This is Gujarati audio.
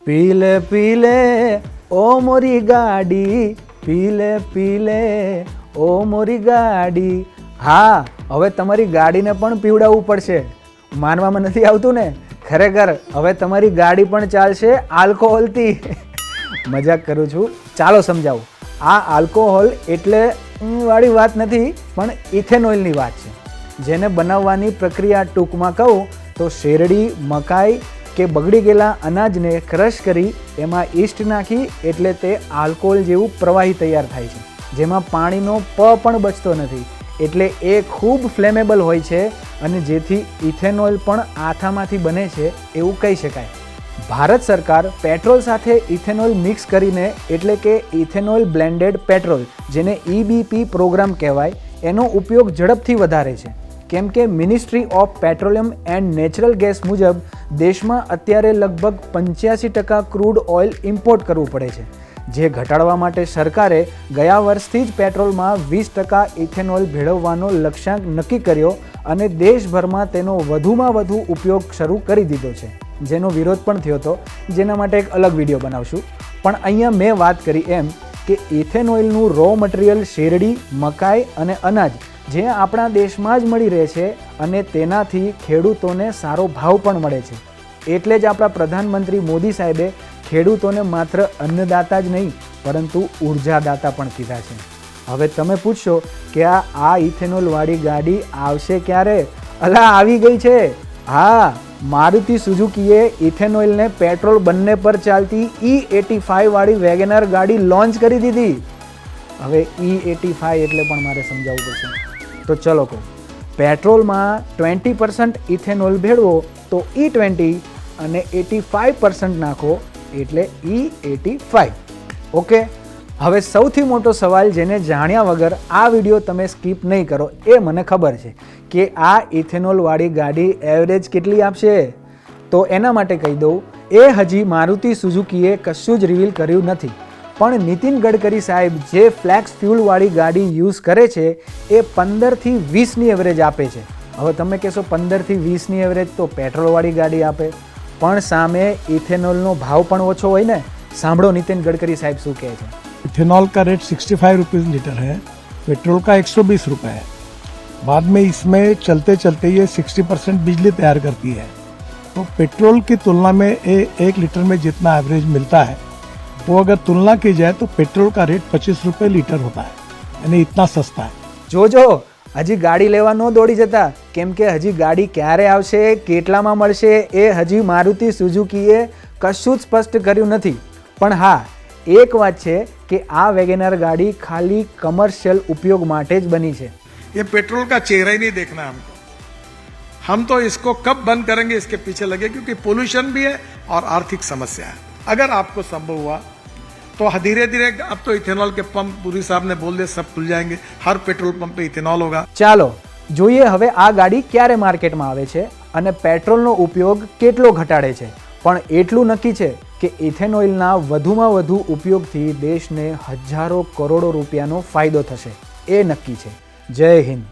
પી લે ઓ મોરી ગાડી, પી લે ઓ મોરી ગાડી. હા, હવે તમારી ગાડીને પણ પીવડાવવું પડશે. માનવામાં નથી આવતું ને? ખરેખર હવે તમારી ગાડી પણ ચાલશે આલ્કોહોલથી. મજાક કરું છું, ચાલો સમજાવું. આ આલ્કોહોલ એટલે વાળી વાત નથી, પણ ઇથેનોઇલની વાત છે. જેને બનાવવાની પ્રક્રિયા ટૂંકમાં કહું તો શેરડી, મકાઈ કે બગડી ગયેલા અનાજને ક્રશ કરી એમાં ઈસ્ટ નાખી એટલે તે આલ્કોહોલ જેવું પ્રવાહી તૈયાર થાય છે, જેમાં પાણીનો પ પણ બચતો નથી. એટલે એ ખૂબ ફ્લેમેબલ હોય છે અને જેથી ઇથેનોઇલ પણ આથામાંથી બને છે એવું કહી શકાય. ભારત સરકાર પેટ્રોલ સાથે ઇથેનોઇલ મિક્સ કરીને એટલે કે ઇથેનોઇલ બ્લેન્ડેડ પેટ્રોલ, જેને EBP પ્રોગ્રામ કહેવાય, એનો ઉપયોગ ઝડપથી વધારે છે. કેમ કે ministry of petroleum and natural gas મુજબ દેશમાં અત્યારે લગભગ 85% ક્રૂડ ઓઇલ ઇમ્પોર્ટ કરવું પડે છે, જે ઘટાડવા માટે સરકારે ગયા વર્ષથી જ પેટ્રોલમાં 20% ઇથેનોઇલ ભેળવવાનો લક્ષ્યાંક નક્કી કર્યો અને દેશભરમાં તેનો વધુમાં વધુ ઉપયોગ શરૂ કરી દીધો છે, જેનો વિરોધ પણ થયો હતો, જેના માટે એક અલગ વિડીયો બનાવશું. પણ અહીંયા મેં વાત કરી એમ કે ઇથેનોઇલનું રો મટીરિયલ શેરડી, મકાઈ અને અનાજ જે આપણા દેશમાં જ મળી રહે છે અને તેનાથી ખેડૂતોને સારો ભાવ પણ મળે છે. એટલે જ આપણા પ્રધાનમંત્રી મોદી સાહેબે ખેડૂતોને માત્ર અન્નદાતા જ નહીં પરંતુ ઉર્જાદાતા પણ કીધા છે. હવે તમે પૂછશો કે આ ઇથેનોલવાળી ગાડી આવશે ક્યારે? અલા, આવી ગઈ છે. હા, મારુતિ સુઝુકીએ ઇથેનોઇલને પેટ્રોલ બંને પર ચાલતી E85 વાળી વેગેનર ગાડી લોન્ચ કરી દીધી. હવે E85 એટલે પણ મારે સમજાવવું પડશે. તો ચલો કહું, પેટ્રોલમાં 20% ઇથેનોલ ભેળવો તો E20 અને 85% નાખો એટલે E85. ઓકે, હવે સૌથી મોટો સવાલ જેને જાણ્યા વગર આ વિડીયો તમે સ્કીપ નહીં કરો એ મને ખબર છે કે આ ઇથેનોલવાળી ગાડી એવરેજ કેટલી આપશે. તો એના માટે કહી દઉં, એ હજી મારુતિ સુઝુકીએ કશું જ રિવીલ કર્યું નથી. પણ નીતિન ગડકરી સાહેબ જે ફ્લેક્સ ફ્યુલવાળી ગાડી યુઝ કરે છે એ 15થી 20ની એવરેજ આપે છે. હવે તમે કહેશો 15થી 20ની એવરેજ તો પેટ્રોલવાળી ગાડી આપે, પણ સામે ઇથેનોલનો ભાવ પણ ઓછો હોય ને. સાંભળો નીતિન ગડકરી સાહેબ શું કહે છે. इथेनॉल का रेट 65 रुपीज़ लीटर है, पेट्रोल का 120 रुपये है. बाद में इसमें चलते चलते ये 60% बिजली तैयार करती है. तो पेट्रोल की तुलना में 1 लीटर में जितना एवरेज मिलता है वो अगर तुलना की जाए तो पेट्रोल का रेट 25 रुपये लीटर होता है, यानी इतना सस्ता है. જોજો, હજી ગાડી લેવા ન દોડી જતા, કેમ કે હજી ગાડી ક્યારે આવશે, કેટલામાં મળશે એ હજી મારુતિ સુઝુકીએ કશું જ સ્પષ્ટ કર્યું નથી. પણ હા, એક વાત છે કે આ વેગેનર ગાડી ખાલી કમર્શિયલ ઉપયોગ માટે જ બની છે. ये पेट्रोल का चेहरा ही नहीं देखना है हमको. हम तो इसको कब बंद करेंगे इसके पीछे लगे, क्योंकि पोल्यूशन भी है और आर्थिक समस्या है. अगर आपको संभव हुआ तो धीरे धीरे अब तो इथेनॉल के पंप पुरी साहब ने बोल दिया सब खुल जाएंगे, हर पेट्रोल पंप पे इथेनॉल होगा. ચાલો જોઈએ હવે આ ગાડી ક્યારે માર્કેટમાં આવે છે અને પેટ્રોલનો ઉપયોગ કેટલો ઘટાડે છે. પણ એટલું નક્કી છે કે ઇથેનોઇલના વધુમાં વધુ ઉપયોગથી દેશને હજારો કરોડો રૂપિયાનો ફાયદો થશે, એ નક્કી છે. જય હિન્દ.